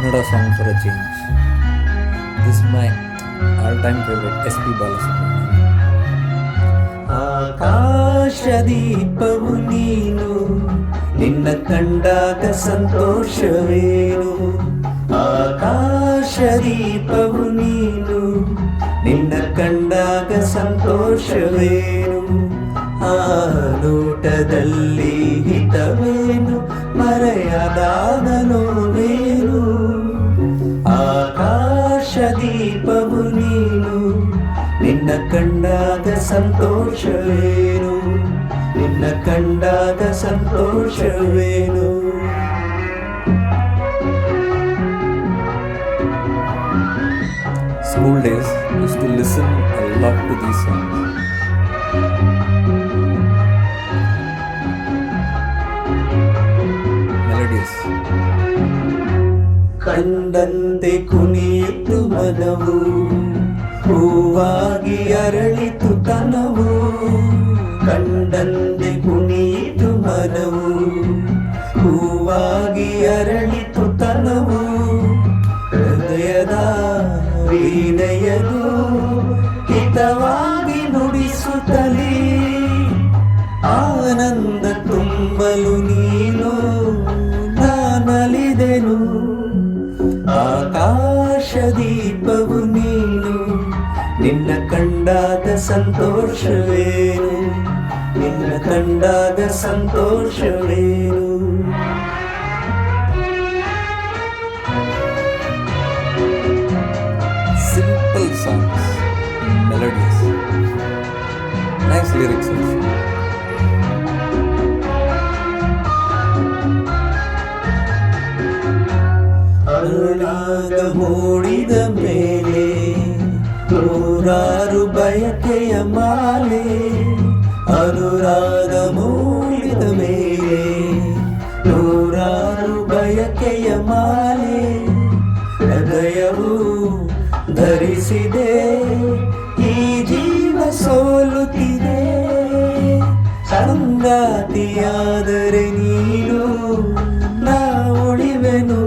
Kannada song for a change. This is my all-time favorite, SP Balasubramanian. ಆಕಾಶದೀಪವು ನೀನು, ನಿನ್ನ ಕಂಡಾಗ ಸಂತೋಷವೇನು. ಆಕಾಶದೀಪವು ನೀನು, ನಿನ್ನ ಕಂಡಾಗ ಸಂತೋಷವೇನು. ಆ ನೋಟದಲ್ಲಿ ಹಿತವೇನು, ಮರೆಯದಾದ ನೋವೇನು. ಆಕಾಶದೀಪವು ನೀನು, ನಿನ್ನ ಕಂಡಾಗ ಸಂತೋಷವೇನು, ನಿನ್ನ ಕಂಡಾಗ ಸಂತೋಷವೇನು. School days, I used to listen a lot to these songs. Melodious. ಕಂಡಂತೆ ಕುಣಿಯಿತು ಮನವು, ಹೂವಾಗಿ ಅರಳಿತು ತನವು. ಕಂಡಂತೆ ಕುಣಿಯಿತು ಮನವು, ಹೂವಾಗಿ ಅರಳಿತು ತನವು. ಹೃದಯದ ವೀಣೆಯದು ಹಿತವಾಗಿ ನುಡಿಸುತ್ತಲೇ, ಆನಂದ ತುಂಬಲು ನೀನು ನಾನಲಿದೆನು. ಆಕಾಶದೀಪವು ನೀನು, ನಿನ್ನ ಕಂಡಾಗ ಸಂತೋಷವೇನು, ನಿನ್ನ ಕಂಡಾಗ ಸಂತೋಷವೇನು. Simple songs, melodious, nice lyrics also. ಅರುಣಾಗ ಮೂಡಿದ ಮೇಲೆ ನೂರಾರು ಬಯಕೆಯ ಮಾಲೆ. ಅನುರಾಗ ಮೂಡಿದ ಮೇಲೆ ನೂರಾರು ಬಯಕೆಯ ಮಾಲೆ. ಹೃದಯವು ಧರಿಸಿದೆ, ಈ ಜೀವ ಸೋಲುತ್ತಿದೆ. ಸಂಗಾತಿಯಾದರೆ ನೀನು, ನಾ ಉಳಿವೆನು.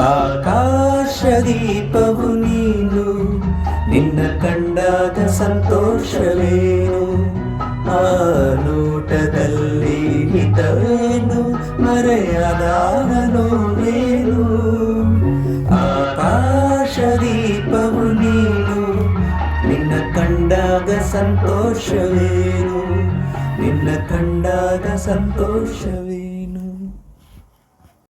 ಆಕಾಶದೀಪವು ನೀನು, ನಿನ್ನ ಕಂಡಾಗ ಸಂತೋಷವೇನು. ಆ ನೋಟದಲ್ಲಿ ಹಿತವೇನು, ಮರೆಯದಾದ ನೋವೇನು. ಆಕಾಶದೀಪವು ನೀನು, ನಿನ್ನ ಕಂಡಾಗ ಸಂತೋಷವೇನು, ನಿನ್ನ ಕಂಡಾಗ ಸಂತೋಷವೇ.